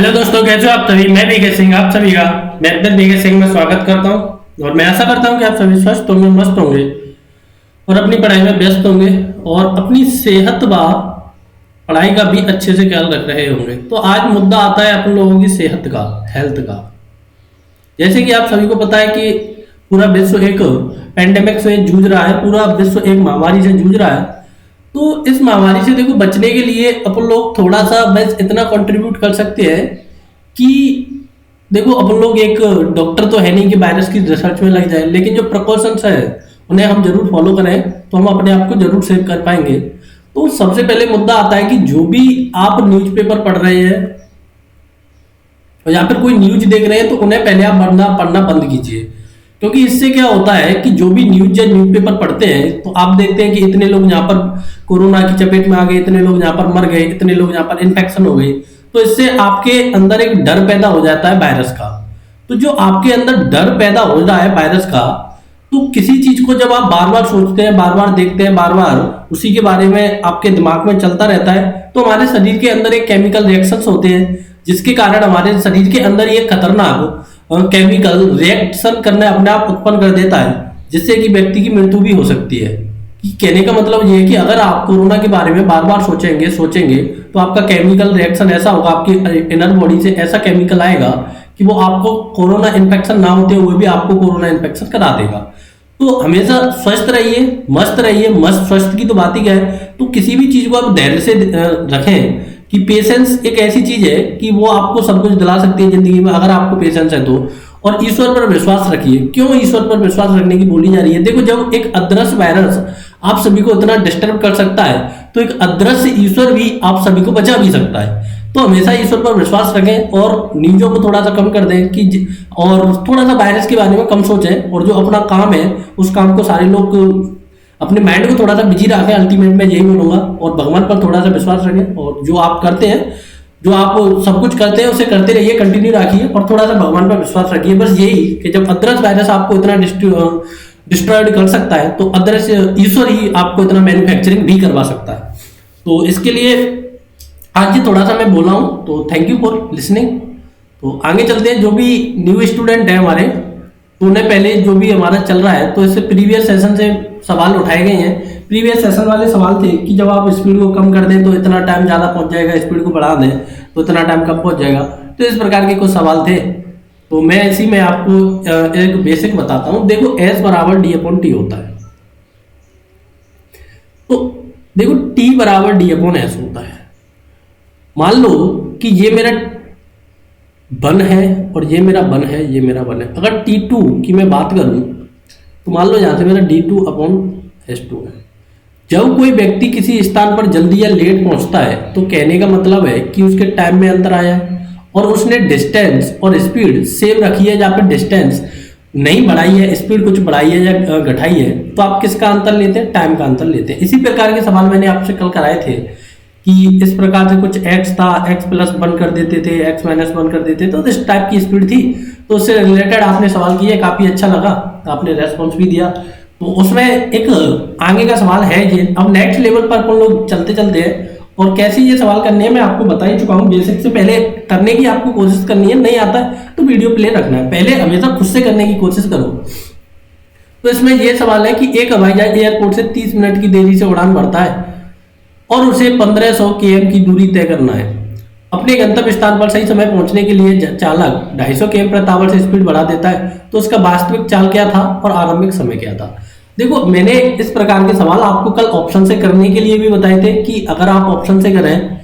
Hello दोस्तों, कैसे हो आप सभी। मैं बीके सिंह आप सभी का मैं बीके सिंह में स्वागत करता हूं और मैं आशा करता हूं कि आप सभी स्वस्थ होंगे, मस्त होंगे और अपनी पढ़ाई में व्यस्त होंगे और अपनी सेहत व पढ़ाई का भी अच्छे से ख्याल रख रहे होंगे। तो आज मुद्दा आता है अपन लोगों की सेहत का, हेल्थ का। जैसे कि आप सभी को पता है कि पूरा विश्व एक पेंडेमिक से जूझ रहा है, पूरा विश्व एक महामारी से जूझ रहा है। तो इस महामारी से देखो बचने के लिए अपन लोग थोड़ा सा बस इतना कंट्रीब्यूट कर सकते हैं कि देखो अपन लोग एक डॉक्टर तो है नहीं कि वायरस की रिसर्च में लग जाए, लेकिन जो प्रिकॉशंस है उन्हें हम जरूर फॉलो करें तो हम अपने आप को जरूर सेव कर पाएंगे। तो सबसे पहले मुद्दा आता है कि जो भी आप न्यूज़पेपर पढ़ रहे हैं और या फिर कोई न्यूज देख रहे हैं तो उन्हें पहले आप पढ़ना बंद कीजिए। क्योंकि इससे क्या होता है कि जो भी न्यूज या न्यूज़पेपर पढ़ते हैं तो आप देखते हैं कि इतने लोग यहाँ पर कोरोना की चपेट में आ गए, इतने लोग यहाँ पर मर गए, इतने लोग यहाँ पर इन्फेक्शन हो गई। तो इससे आपके अंदर एक डर पैदा हो जाता है वायरस का। तो जो आपके अंदर डर पैदा हो रहा है वायरस का, तो किसी चीज को जब आप बार बार सोचते हैं, बार बार देखते हैं, बार बार उसी के बारे में आपके दिमाग में चलता रहता है, तो हमारे शरीर के अंदर एक केमिकल रिएक्शंस होते हैं जिसके कारण हमारे शरीर के अंदर ये खतरनाक केमिकल रिएक्शन करना अपने आप उत्पन्न कर देता है, जिससे कि व्यक्ति की मृत्यु भी हो सकती है। कि कहने का मतलब ये है कि अगर आप कोरोना के बारे में बार बार सोचेंगे तो आपका केमिकल रिएक्शन ऐसा होगा, आपकी इनर बॉडी से ऐसा केमिकल आएगा कि वो आपको कोरोना इन्फेक्शन ना होते हुए भी आपको कोरोना इन्फेक्शन करा देगा। तो हमेशा स्वस्थ रहिए, मस्त रहिए। मस्त स्वस्थ की तो बात ही क्या है। तो किसी भी चीज को आप धैर्य से रखें कि पेशेंस एक ऐसी चीज है कि वो आपको सब कुछ दिला सकती है जिंदगी में, अगर आपको पेशेंस है तो। और ईश्वर पर विश्वास रखिए। क्यों ईश्वर पर विश्वास रखने की बोली जा रही है? देखो, जब एक अदृश्य वायरस आप सभी को इतना डिस्टर्ब कर सकता है तो एक अदृश्य ईश्वर भी आप सभी को बचा भी सकता है। तो हमेशा ईश्वर पर विश्वास रखें और न्यूजों को थोड़ा सा कम कर दें कि और थोड़ा सा वायरस के बारे में कम सोचें, और जो अपना काम है उस काम को सारे लोग अपने माइंड को थोड़ा सा बिजी रखें। अल्टीमेट में यही बोलूंगा। और भगवान पर थोड़ा सा विश्वास रखें और जो आप करते हैं, जो आप सब कुछ करते हैं उसे करते रहिए, कंटिन्यू रखिए और थोड़ा सा भगवान पर विश्वास रखिए। बस यही कि जब अदृश्य वायरस आपको इतना डिस्ट्रॉयड कर सकता है तो अदृश्य ईश्वर ही आपको इतना मैन्युफैक्चरिंग भी करवा सकता है। तो इसके लिए आज ये थोड़ा सा मैं बोला हूं, तो थैंक यू फॉर लिसनिंग। तो आगे चलते हैं। जो भी न्यू स्टूडेंट है हमारे, तो उन्हें पहले जो भी हमारा चल रहा है तो इससे प्रीवियस सेशन से सवाल उठाए गए हैं। प्रीवियस सेशन वाले सवाल थे कि जब आप स्पीड को कम कर दें तो इतना टाइम ज़्यादा पहुंच जाएगा, स्पीड को बढ़ा दें तो इतना टाइम कम पहुंच जाएगा। तो इस प्रकार के कुछ सवाल थे। तो मैं इसी में आपको एक बेसिक बताता हूं। देखो, एस बराबर डी अपॉन टी होता है। तो देखो, टी बराबर डी अपॉन एस होता है। मान लो कि ये मेरा बन है और ये मेरा बन है, ये मेरा बन है। अगर T2 की मैं बात करूं तो मान लो यहां से मेरा D2 अपॉन S2 है। जब कोई व्यक्ति किसी स्थान पर जल्दी या लेट पहुंचता है तो कहने का मतलब है कि उसके टाइम में अंतर आया है और उसने डिस्टेंस और स्पीड सेम रखी है, या फिर डिस्टेंस नहीं बढ़ाई है, स्पीड कुछ बढ़ाई है या घटाई है। तो आप किसका अंतर लेते हैं? टाइम का अंतर लेते हैं। इसी प्रकार के सवाल मैंने आपसे कल कराए थे कि इस प्रकार से कुछ x था, x प्लस वन कर देते थे, x माइनस वन कर देते थे, तो इस टाइप की स्पीड थी। तो उससे रिलेटेड आपने सवाल किए, काफी अच्छा लगा, आपने रेस्पॉन्स भी दिया। तो उसमें एक आगे का सवाल है ये। अब नेक्स्ट लेवल पर अपन लोग चलते चलते हैं और कैसे ये सवाल करने हैं मैं आपको बता ही चुका हूँ। बेसिक से पहले करने की आपको कोशिश करनी है, नहीं आता है तो वीडियो प्ले रखना है। पहले हमेशा खुद से करने की कोशिश करो। तो इसमें यह सवाल है कि एक हवाई जहाज एयरपोर्ट से 30 मिनट की देरी से उड़ान भरता है और उसे 1500 km की दूरी तय करना है। अपने गंतव्य स्थान पर सही समय पहुंचने के लिए चालक 250 km प्रति आवर से स्पीड बढ़ा देता है। तो उसका वास्तविक चाल क्या था और आरंभिक समय क्या था? देखो, मैंने इस प्रकार के सवाल आपको कल ऑप्शन से करने के लिए भी बताए थे कि अगर आप ऑप्शन से करें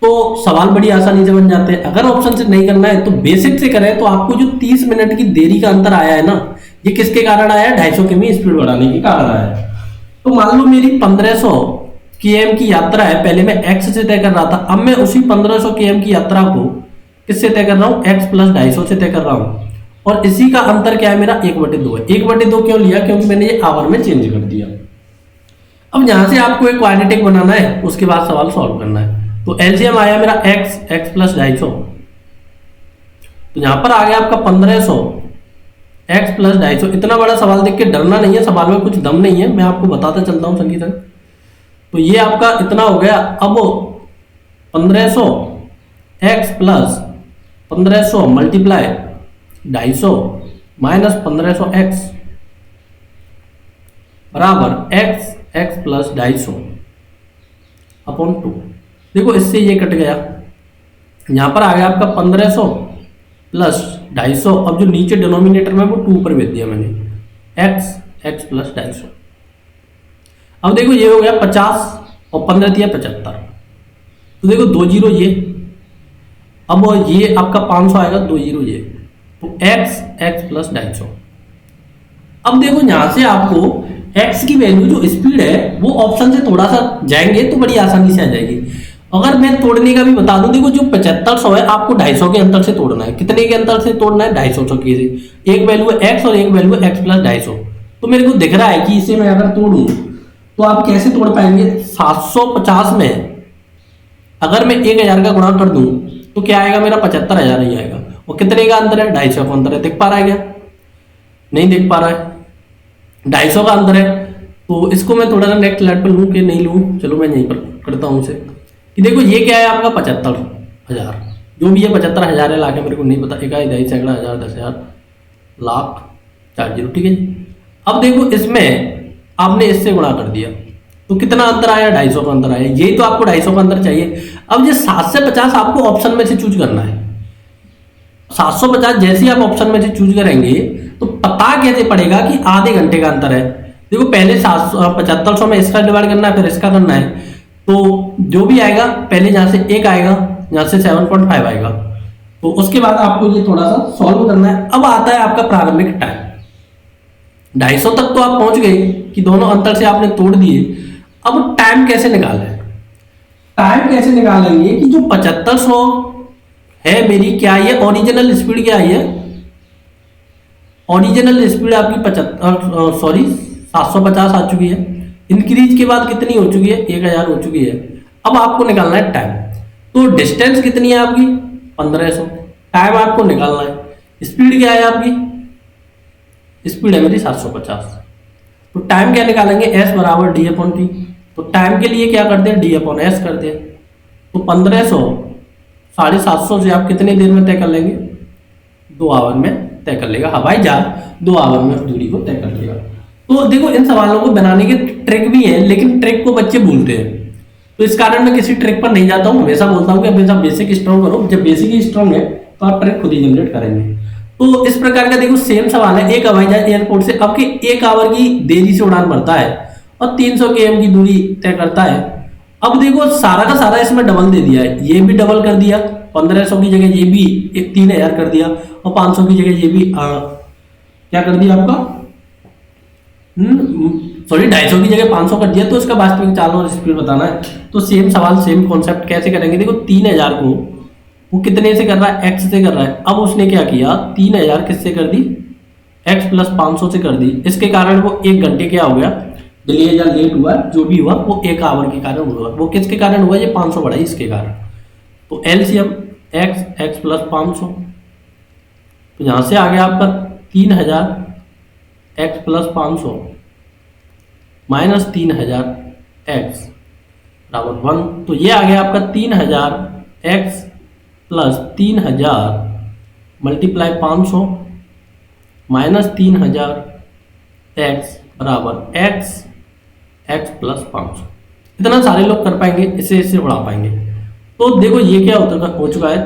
तो सवाल बड़ी आसानी से बन जाते हैं। अगर ऑप्शन से नहीं करना है तो बेसिक से करें। तो आपको जो 30 मिनट की देरी का अंतर आया है ना, ये किसके कारण आया है? 250 km स्पीड बढ़ाने के कारण आया है। तो मान लो मेरी 1500 km की यात्रा है, पहले मैं x से तय कर रहा था, अब मैं उसी 1500 km की यात्रा को किससे तय कर रहा हूँ? x प्लस 250 से तय कर रहा हूँ। और इसी का अंतर क्या है? मेरा 1/2 है। 1/2 क्यों लिया? क्योंकि मैंने ये आवर में चेंज कर दिया। अब यहां से आपको एक क्वाड्रेटिक बनाना है, उसके बाद सवाल सॉल्व करना है। तो एलसीएम आया मेरा x प्लस 250। तो यहां पर आ गया आपका 1500 x प्लस 250। इतना बड़ा सवाल देख के डरना नहीं है, सवाल में कुछ दम नहीं है, मैं आपको बताता चलता हूं संगीत। तो ये आपका इतना हो गया। अब 1500 x plus 1500 multiply 250 minus 1500x बराबर x प्लस 250 अपॉन 2। देखो इससे ये कट गया, यहाँ पर आ गया आपका 1500 प्लस 250। अब जो नीचे डिनोमिनेटर में वो 2 पर भेज दिया मैंने, x प्लस 250। अब देखो ये हो गया 50 और 15 दिया 75, तो देखो 2 जीरो ये, अब ये आपका 500 आएगा, 2 जीरो ये, तो x प्लस 250। अब देखो यहां से आपको x की वैल्यू जो स्पीड है वो ऑप्शन से थोड़ा सा जाएंगे तो बड़ी आसानी से आ जाएगी। अगर मैं तोड़ने का भी बता दूं, देखो जो 7500 है आपको 250 के अंतर से तोड़ना है। कितने के अंतर से तोड़ना है? 250 के से। एक वैल्यू है x और एक वैल्यू है x प्लस 250। तो मेरे को दिख रहा है कि इसे मैं अगर तोड़ूं तो आप कैसे तोड़ पाएंगे? 750 में अगर मैं 1000 का गुणा कर दूं तो क्या आएगा मेरा? 75,000 ही आएगा। और कितने का अंतर है? 250 का अंतर है। दिख पा रहा है क्या? नहीं दिख पा रहा है, 250 का अंतर है। तो इसको मैं थोड़ा सा नेक्स्ट लाइट पर लूँ कि नहीं लूँ, चलो मैं यहीं पर करता हूँ उसे कि देखो ये क्या है आपका 75,000, जो भी है 75,000 है, लाके मेरे को नहीं पता, 1 2 सैकड़ा 1000 10,000 लाख 4 जीरो, ठीक है जी। अब देखो इसमें आपने इससे गुणा कर दिया तो कितना अंतर आया? 250 का अंतर आया। यही तो आपको 250 का अंतर चाहिए। अब ये 7 से 50 आपको ऑप्शन में से चूज करना है। 750 जैसे ही आप ऑप्शन में से चूज करेंगे तो पता कैसे पड़ेगा कि आधे घंटे का अंतर है? देखो पहले 7500 में इसका डिवाइड करना है, फिर इसका करना है। तो जो भी आएगा पहले यहाँ से 1 आएगा, यहाँ से 7.5 आएगा, तो उसके बाद आपको ये थोड़ा सा सॉल्व करना है। अब आता है आपका प्रारंभिक टाइम। 250 तक तो आप पहुंच गए कि दोनों अंतर से आपने तोड़ दिए। अब टाइम कैसे निकालें? टाइम कैसे निकालेंगे कि जो 7500 है मेरी, क्या ये ओरिजिनल स्पीड क्या है? ओरिजिनल स्पीड आपकी 750 आ चुकी है। इंक्रीज के बाद कितनी हो चुकी है? 1000 हो चुकी है। अब आपको निकालना है टाइम। तो डिस्टेंस कितनी है आपकी? 1500। टाइम आपको निकालना है। स्पीड क्या है आपकी? स्पीड है मेरी 750। तो टाइम क्या निकालेंगे? s बराबर डी अपॉन टी। तो टाइम के लिए क्या करते हैं? डी अपॉन एस करते हैं। तो 1500 750 से आप कितनी देर में तय कर लेंगे? 2 आवर में तय कर लेगा। हवाई जहाज 2 आवर में उस दूरी को तय कर लेगा। तो देखो इन सवालों को बनाने के ट्रिक भी है, लेकिन ट्रिक को बच्चे भूलते हैं, तो इस कारण मैं किसी ट्रिक पर नहीं जाता हूँ। हमेशा बोलता हूँ कि हमेशा बेसिक स्ट्रॉन्ग करो। जब बेसिक ही स्ट्रॉन्ग है तो आप ट्रिक खुद ही जनरेट करेंगे। तो इस प्रकार का देखो सेम सवाल है। एक हवाई जहाज एयरपोर्ट से आपके 1 आवर की देरी से उड़ान भरता है और 300 km की दूरी तय करता है। अब देखो सारा का सारा इसमें डबल दे दिया है, ये भी डबल कर दिया, 1500 की जगह ये भी 3000 कर दिया, और 500 की जगह ये भी क्या कर दिया आपका, सॉरी 250 की जगह 500 कर दिया। तो इसका वास्तविक चाल और स्पीड बताना है। तो सेम सवाल सेम कॉन्सेप्ट कैसे करेंगे? देखो 3000 को वो कितने से कर रहा है? x से कर रहा है। अब उसने क्या किया? 3000 किससे कर दी? x प्लस 500 से कर दी। इसके कारण वो 1 घंटे क्या हो गया? डिले या लेट हुआ, जो भी हुआ वो 1 आवर के कारण हुआ। वो किसके कारण हुआ? ये 500 बढ़ाई इसके कारण। तो एलसीएम x प्लस 500, तो यहां से आ गया आपका 3000 x प्लस 500 माइनस 3000 x बराबर 1। तो ये आ गया आपका 3000 x plus 3000 multiply 500 minus 3000 x बराबर x प्लस 500। इतना सारे लोग कर पाएंगे, इससे बढ़ा पाएंगे। तो देखो ये क्या हो चुका है?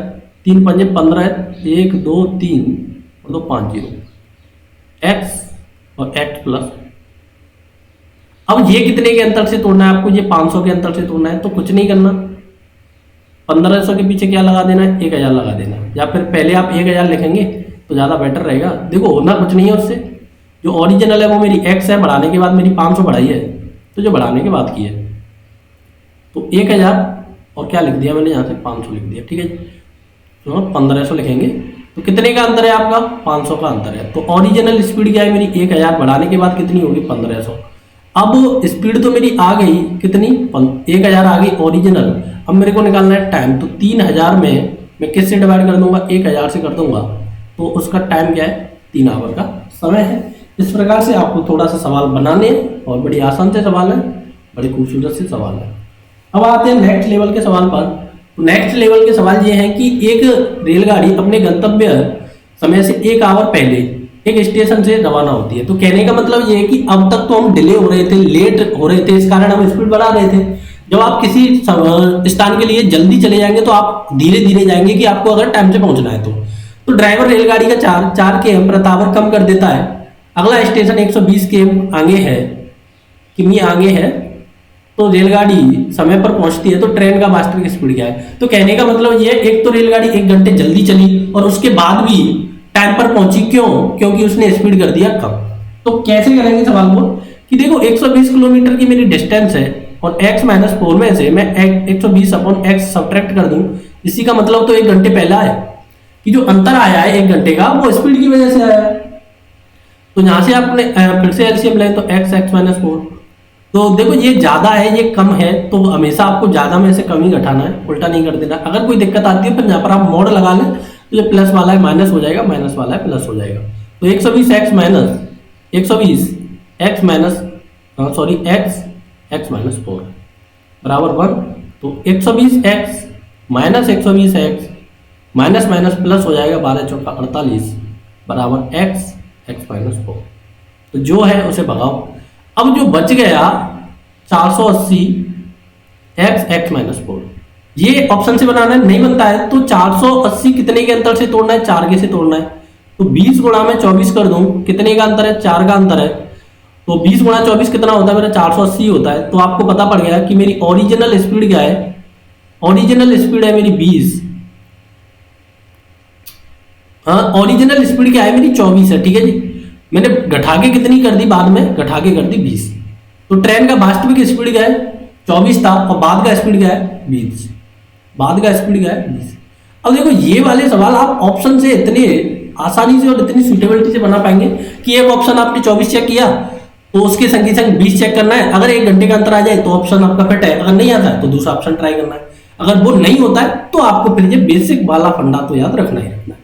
3 पंजे 15 है, 1 2 3 और 2 5 0 x और x प्लस। अब ये कितने के अंतर से तोड़ना है आपको? ये 500 के अंतर से तोड़ना है। तो कुछ नहीं करना, 1500 के पीछे क्या लगा देना है? 1000 लगा देना, या फिर पहले आप 1000 लिखेंगे तो ज़्यादा बेटर रहेगा। देखो होना कुछ नहीं है उससे, जो ओरिजिनल है वो मेरी x है, बढ़ाने के बाद मेरी 500 बढ़ाई है, तो जो बढ़ाने के बाद की है तो 1000 और क्या लिख दिया मैंने यहाँ से? 500 लिख दिया, ठीक है जी। तो 1500 लिखेंगे तो कितने का अंतर है आपका? 500 का अंतर है। तो ओरिजिनल स्पीड क्या है मेरी? 1000 बढ़ाने के बाद कितनी होगी? 1500। अब स्पीड तो मेरी आ गई कितनी? 1000 आ गई ओरिजिनल। अब मेरे को निकालना है टाइम। तो 3000 में मैं किससे डिवाइड कर दूंगा? 1000 से कर दूंगा, तो उसका टाइम क्या है? 3 आवर का समय है। इस प्रकार से आपको थोड़ा सा सवाल बनाने हैं, और बड़ी आसान से सवाल है, बड़े खूबसूरत से सवाल है। अब आते हैं नेक्स्ट लेवल के सवाल पर। तो नेक्स्ट लेवल के सवाल ये हैं कि एक रेलगाड़ी अपने गंतव्य समय से 1 आवर पहले एक स्टेशन से रवाना होती है। तो कहने का मतलब ये है कि अब तक तो हम डिले हो रहे थे, लेट हो रहे थे, इस कारण हम स्पीड बढ़ा रहे थे। जब आप किसी स्थान के लिए जल्दी चले जाएंगे तो आप धीरे धीरे जाएंगे कि आपको अगर टाइम से पहुंचना है तो ड्राइवर रेलगाड़ी का 4 km प्रति आवर कम कर देता है। अगला स्टेशन 120 km आगे है, किमी आगे है, तो रेलगाड़ी समय पर पहुंचती है। तो ट्रेन का वास्तविक स्पीड क्या है? तो कहने का मतलब ये, एक तो रेलगाड़ी 1 घंटे जल्दी चली और उसके बाद भी टाइम पर पहुंची, क्यों? क्योंकि उसने स्पीड कर दिया कम। तो कैसे करेंगे सवाल को कि देखो 120 किलोमीटर की मेरी डिस्टेंस है और x - 4 में से मैं 120/x सब्ट्रैक्ट कर दूं, इसी का मतलब तो 1 घंटे पहला है कि जो अंतर आया है 1 घंटे का वो स्पीड की वजह से आया है। तो यहां से आपने फिर से एलसीएम लें तो x - 4, तो देखो ये ज्यादा है ये कम है, तो हमेशा आपको ज्यादा में से कम ही घटाना है, उल्टा नहीं कर देना। अगर कोई दिक्कत आती है तो यहाँ पर आप मोड लगा लें, तो ये प्लस वाला है माइनस हो जाएगा, माइनस वाला है प्लस हो जाएगा। तो 120x - 4 बराबर 1। तो 120x - 120x minus minus plus हो जाएगा, 12 चौका 48 बराबर x - 4। तो जो है उसे भगाओ। अब जो बच गया 480 x - 4, ये ऑप्शन से बनाना है, नहीं बनता है तो 480 कितने के अंतर से तोड़ना है? 4 के से तोड़ना है। तो 20 गुणा में 24 कर दूं, कितने का अंतर है? 4 का अंतर है। तो 20 गुणा 24 कितना होता है मेरा? 480 होता है। तो आपको पता पड़ गया कि मेरी ओरिजिनल स्पीड क्या है? ओरिजिनल स्पीड है मेरी 20। हाँ, ओरिजिनल स्पीड क्या है मेरी? 24 है, ठीक है जी। मैंने घटा के कितनी कर दी? बाद में घटा के कर दी 20। तो ट्रेन का वास्तविक स्पीड क्या है? 24 था और बाद का स्पीड क्या है? 20। बाद का स्पीड क्या है? 20। अब देखो ये वाले सवाल आप ऑप्शन से इतने आसानी से और इतनी सुटेबिलिटी से बना पाएंगे कि एक ऑप्शन आपने 24 चेक किया तो उसके संग ही संग 20 चेक करना है। अगर 1 घंटे का अंतर आ जाए तो ऑप्शन आपका फिट है, अगर नहीं आता है तो दूसरा ऑप्शन ट्राई करना है। अगर वो नहीं होता है तो आपको फिर ये बेसिक वाला फंडा तो याद रखना ही रखना है।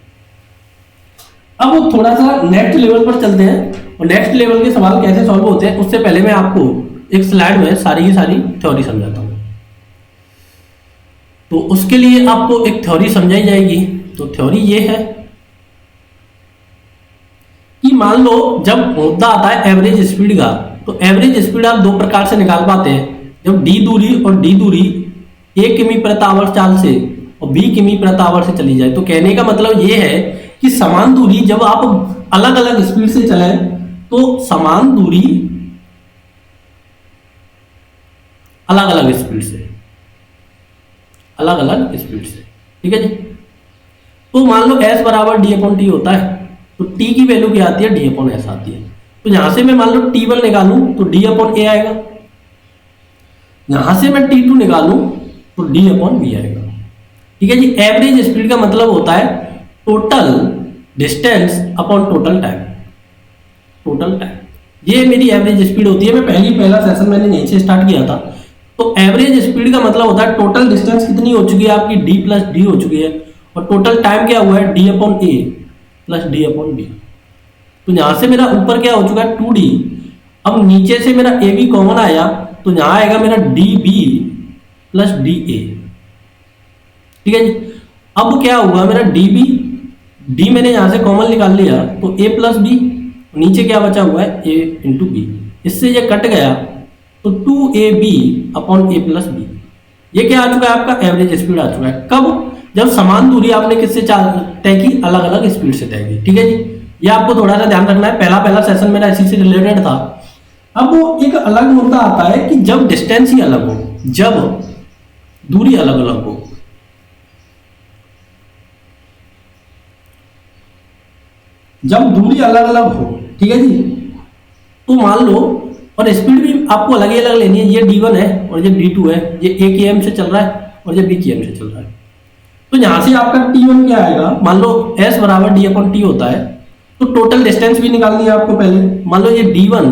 अब थोड़ा सा नेक्स्ट लेवल पर चलते हैं और नेक्स्ट लेवल के सवाल कैसे सॉल्व होते हैं उससे पहले मैं आपको एक स्लाइड में सारी की सारी थ्योरी समझाता हूं। तो उसके लिए आपको एक थ्योरी समझाई जाएगी। तो थ्योरी ये है कि मान लो जब मुद्दा आता है एवरेज स्पीड का, तो एवरेज स्पीड आप 2 प्रकार से निकाल पाते हैं। जब d दूरी और d दूरी 1 किमी प्रति आवर चाल से और b किमी प्रति आवर से चली जाए। तो कहने का मतलब ये है कि समान दूरी जब आप अलग अलग स्पीड से चलें तो समान दूरी अलग अलग स्पीड से, अलग अलग स्पीड से, ठीक है जी। तो मान लो s बराबर d/t होता है, तो t की वैल्यू क्या आती है? d/s आती है। तो यहां से मैं मान लो t1 निकालूं तो d/a आएगा, यहां से मैं t2 निकालूं तो d/b आएगा, ठीक है जी। एवरेज स्पीड का मतलब होता है total distance upon total time, total time. ये मेरी एवरेज स्पीड होती है। मैं पहला सेशन मैंने यहीं से स्टार्ट किया था। तो एवरेज स्पीड का मतलब होता है टोटल डिस्टेंस कितनी हो चुकी है आपकी? d+d हो चुकी है और टोटल टाइम क्या हुआ है? d/a plus d/b। तो यहां से मेरा ऊपर क्या हो चुका है? 2d। अब नीचे से मेरा ab कॉमन आया तो यहां आएगा मेरा db प्लस da, ठीक है जी। अब क्या हुआ मेरा db, d मैंने यहां से कॉमन निकाल लिया तो a प्लस बी, नीचे क्या बचा हुआ है? a into B. इससे ये कट गया तो 2ab/a प्लस बी। ये क्या आ चुका है? आपका एवरेज स्पीड आ चुका है। कब? जब समान दूरी आपने किससे तय की? अलग अलग स्पीड से तय की, ठीक है जी। ये आपको थोड़ा सा ध्यान रखना है। पहला सेशन मेरा इसी से रिलेटेड था। अब वो एक अलग मुद्दा आता है कि जब डिस्टेंस ही अलग हो, जब दूरी अलग अलग हो, जब दूरी अलग अलग हो, ठीक है जी। तो मान लो और स्पीड भी आपको अलग ही अलग लेनी है। ये d1 है और ये d2 है, ये a km से चल रहा है और ये b km से चल रहा है। तो यहां से आपका t1 क्या आएगा? मान लो s बराबर d/t होता है, तो टोटल डिस्टेंस भी निकालनी है आपको पहले। मान लो ये d1,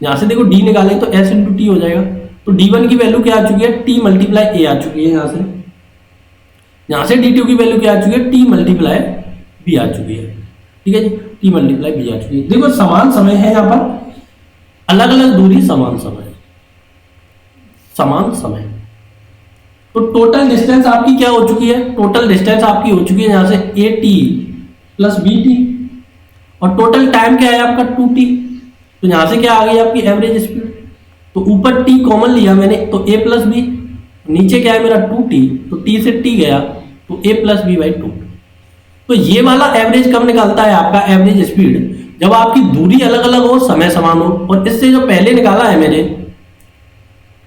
यहां से देखो d निकालें तो s इंटू टी हो जाएगा। तो d1 की वैल्यू क्या आ चुकी है? t × a आ चुकी है। यहां से d2 की वैल्यू क्या आ चुकी है? t × b आ चुकी है, ठीक है जी। t × b आ चुकी है। देखो समान समय है यहाँ पर, अलग अलग दूरी, समान समय, समान समय। तो टोटल डिस्टेंस आपकी क्या हो चुकी है, टोटल डिस्टेंस आपकी हो चुकी है यहाँ से A T plus B T, और टोटल टाइम क्या है आपका 2t। तो यहाँ से क्या आ गई आपकी एवरेज स्पीड, तो ऊपर t कॉमन लिया मैंने तो a प्लस बी, नीचे क्या है मेरा 2t, तो t से t गया तो a प्लस बी बाई 2। तो ये वाला एवरेज कब निकालता है आपका एवरेज स्पीड, जब आपकी दूरी अलग अलग हो समय समान हो। और इससे जो पहले निकाला है मैंने,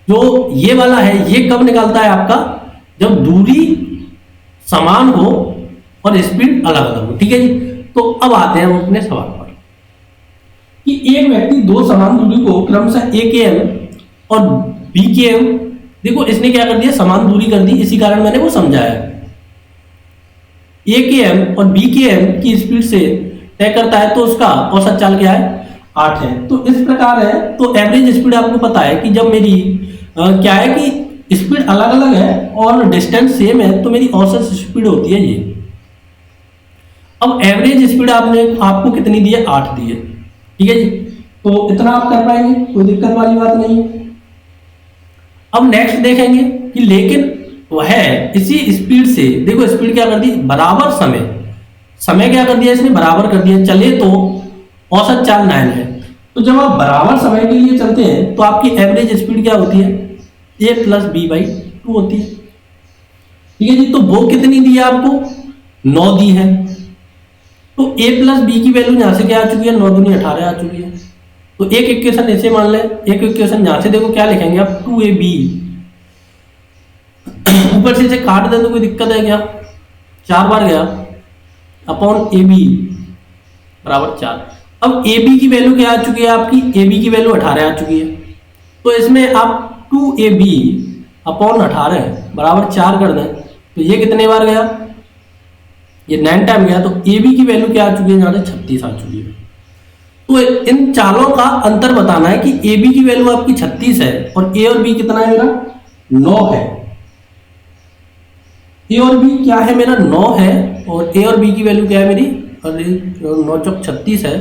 जो ये वाला है, ये कब निकालता है आपका, जब दूरी समान हो और स्पीड अलग अलग हो। ठीक है जी। तो अब आते हैं हम अपने सवाल पर कि एक व्यक्ति दो समान दूरी को क्रमशः ए के एम और बी के एम, देखो इसने क्या कर दिया, समान दूरी कर दी, इसी कारण मैंने वो समझाया। ए के एम और बी के एम की स्पीड से तय करता है, तो उसका औसत चाल क्या है, 8 है। तो इस प्रकार है, तो एवरेज स्पीड आपको पता है कि जब मेरी क्या है कि स्पीड अलग अलग है और डिस्टेंस सेम है, तो मेरी औसत स्पीड होती है ये। अब एवरेज स्पीड आपने आपको कितनी दी है, 8 दी है। ठीक है जी। तो इतना आप कर पाएंगे, कोई दिक्कत वाली बात नहीं है। अब नेक्स्ट देखेंगे कि लेकिन वह इसी स्पीड से, देखो स्पीड क्या कर दी, बराबर समय क्या कर दिया इसने, बराबर कर दिया, चले तो औसत चाल 9 है। तो जब आप बराबर समय के लिए चलते हैं तो आपकी एवरेज स्पीड क्या होती है, a प्लस बी बाई 2 होती है। ठीक है जी। तो वो कितनी दी है आपको, 9 दी है। तो a प्लस बी की वैल्यू यहां से क्या आ चुकी है, 9 दूनी 18 आ चुकी है। तो एक इक्वेशन ऐसे मान लें, एक इक्वेशन यहां से देखो क्या लिखेंगे आप, 2ab, ऊपर से इसे काट दे तो कोई दिक्कत है क्या, 4 बार गया अपॉन ए बी बराबर 4। अब ए बी की वैल्यू क्या आ चुकी है आपकी, ए बी की वैल्यू 18 आ चुकी है। तो इसमें आप 2ab अपॉन 18 बराबर 4 कर दें, तो ये कितने बार गया, ये 9 टाइम गया। तो ए बी की वैल्यू क्या आ चुकी है, यहाँ से 36 आ चुकी है। तो इन चालों का अंतर बताना है कि ए बी की वैल्यू आपकी 36 है और ए और बी कितना है मेरा, 9 है। ए और बी क्या है मेरा, 9 है, और ए और बी की वैल्यू क्या है मेरी, 9 चौक 36 है।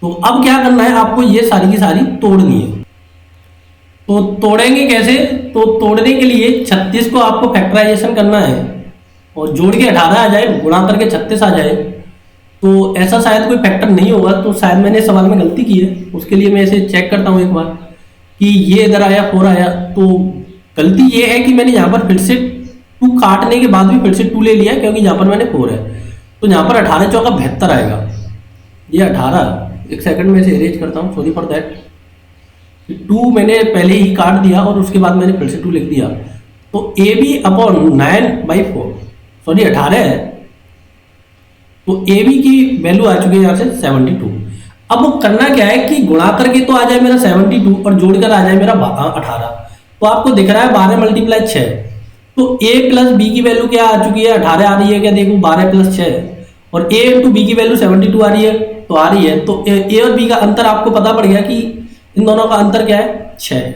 तो अब क्या करना है आपको, ये सारी की सारी तोड़नी है। तो तोड़ेंगे कैसे, तो तोड़ने के लिए 36 को आपको फैक्टराइजेशन करना है और जोड़ के 18 आ जाए, गुणा करके 36 आ जाए। तो ऐसा शायद कोई फैक्टर नहीं होगा, तो शायद मैंने सवाल में गलती की है, उसके लिए मैं इसे चेक करता हूँ एक बार कि ये इधर आया 4 आया। तो गलती ये है कि मैंने यहाँ पर फिर से 2 काटने के बाद भी फिर से 2 ले लिया, क्योंकि यहाँ पर मैंने 4 है। तो यहाँ पर 18 चौका 72 आएगा, ये 18, एक सेकंड में इसे इरेज करता हूँ, सॉरी फॉर दैट। 2 मैंने पहले ही काट दिया और उसके बाद मैंने फिर से 2 लिख दिया। तो ए बी अपॉन 9/4, सॉरी 18 है, तो ए बी की वैल्यू आ चुकी है यहाँ से 72। अब वो करना क्या है कि गुणा करके तो आ जाए मेरा 72 और जोड़कर आ जाए मेरा 18। तो आपको दिख रहा है 12 × 6। तो a प्लस बी की वैल्यू क्या आ चुकी है, 18 आ रही है क्या, देखो 12 + 6, और a × b की वैल्यू 72 आ रही है, तो आ रही है। तो a और b का अंतर आपको पता पड़ गया कि इन दोनों का अंतर क्या है, 6 है।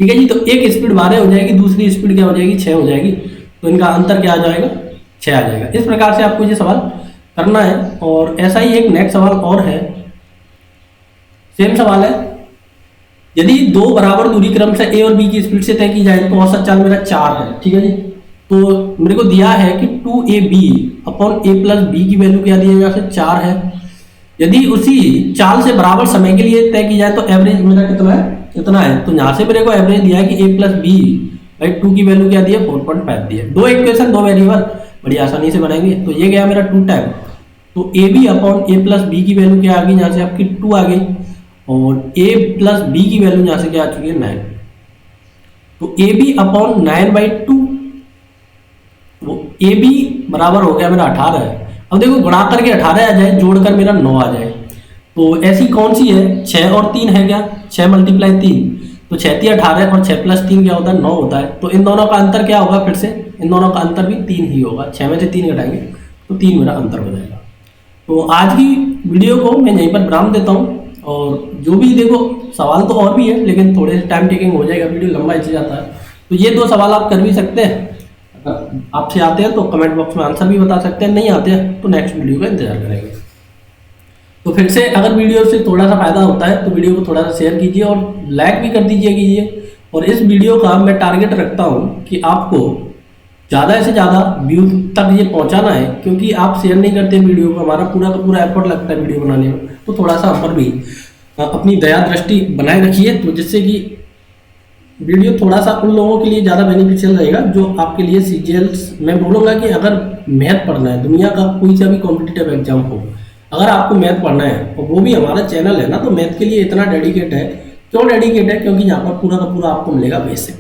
ठीक है जी। तो एक स्पीड 12 हो जाएगी, दूसरी स्पीड क्या हो जाएगी, 6 हो जाएगी। तो इनका अंतर क्या आ जाएगा, 6 आ जाएगा। इस प्रकार से आपको ये सवाल करना है। और ऐसा ही एक नेक्स्ट सवाल और है, सेम सवाल है, यदि 2 बराबर दूरी क्रम से ए और बी की स्पीड से तय की जाए तो औसत चाल मेरा 4 है। ठीक है जी। तो मेरे को दिया है कि 2ab upon a plus B की वैल्यू क्या दी है, यहाँ से 4 है। यदि उसी चाल से बराबर समय के लिए तय की जाए तो एवरेज मेरा कितना है, इतना है। तो यहाँ से मेरे को एवरेज दिया है कि a प्लस बी बाई 2 की वैल्यू क्या दी है, 4.5 दी है। 2 इक्वेशन 2 वेरिएबल बड़ी आसानी से बनाएंगे। तो ये गया मेरा 2 टाइम, तो A B upon A plus B की वैल्यू क्या आ गई, यहाँ से आपकी 2 आ गई, और a प्लस बी की वैल्यू यहाँ से क्या आ चुकी है, 9। तो ए बी अपॉन 9/2, वो ए बी बराबर हो गया मेरा 18 है। अब देखो गुणा करके 18 आ जाए, जोड़कर मेरा 9 आ जाए। तो ऐसी कौन सी है, 6 और 3 है क्या, 6 × 3, तो 6 × 18 और 6 + 3 क्या होता है, 9 होता है। तो इन दोनों का अंतर क्या होगा, फिर से इन दोनों का अंतर भी 3 ही होगा। 6 में से 3 घटाएंगे तो 3 मेरा अंतर हो जाएगा। तो आज की वीडियो को मैं यहीं पर विराम देता हूँ। और जो भी देखो सवाल तो और भी है, लेकिन थोड़े टाइम टेकिंग हो जाएगा, वीडियो लंबा चल जाता है। तो ये 2 सवाल आप कर भी सकते हैं, अगर आपसे आते हैं तो कमेंट बॉक्स में आंसर भी बता सकते हैं, नहीं आते हैं तो नेक्स्ट वीडियो का इंतजार करेंगे। तो फिर से अगर वीडियो से थोड़ा सा फायदा होता है तो वीडियो को थोड़ा सा शेयर कीजिए और लाइक भी कर दीजिए और इस वीडियो का मैं टारगेट रखता हूँ कि आपको ज़्यादा से ज़्यादा व्यू तक ये पहुँचाना है, क्योंकि आप शेयर नहीं करते वीडियो को, हमारा पूरा का पूरा एफर्ट लगता है वीडियो बनाने में। तो थोड़ा सा हम पर भी अपनी दया दृष्टि बनाए रखिए, तो जिससे कि वीडियो थोड़ा सा उन लोगों के लिए ज़्यादा बेनिफिशियल रहेगा जो आपके लिए सीजीएल्स। मैं बोलूँगा कि अगर मैथ पढ़ना है, दुनिया का कोई सा भी कॉम्पिटिटिव एग्जाम हो, अगर आपको मैथ पढ़ना है और वो भी हमारा चैनल है ना, तो मैथ के लिए इतना डेडिकेट है। क्यों डेडिकेट है? क्योंकि यहाँ पर पूरा का पूरा आपको मिलेगा बेसिक।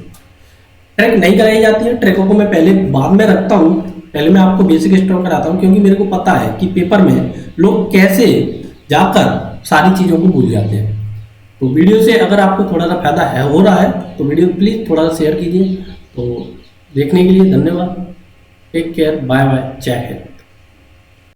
ट्रैक नहीं कराई जाती है, ट्रैकों को मैं पहले बाद में रखता हूँ, पहले मैं आपको बेसिक स्टोर कराता हूँ, क्योंकि मेरे को पता है कि पेपर में लोग कैसे जाकर सारी चीज़ों को भूल जाते हैं। तो वीडियो से अगर आपको थोड़ा सा फायदा है हो रहा है तो वीडियो प्लीज़ थोड़ा सा शेयर कीजिए। तो देखने के लिए धन्यवाद। टेक केयर, बाय बाय, जय हिंद।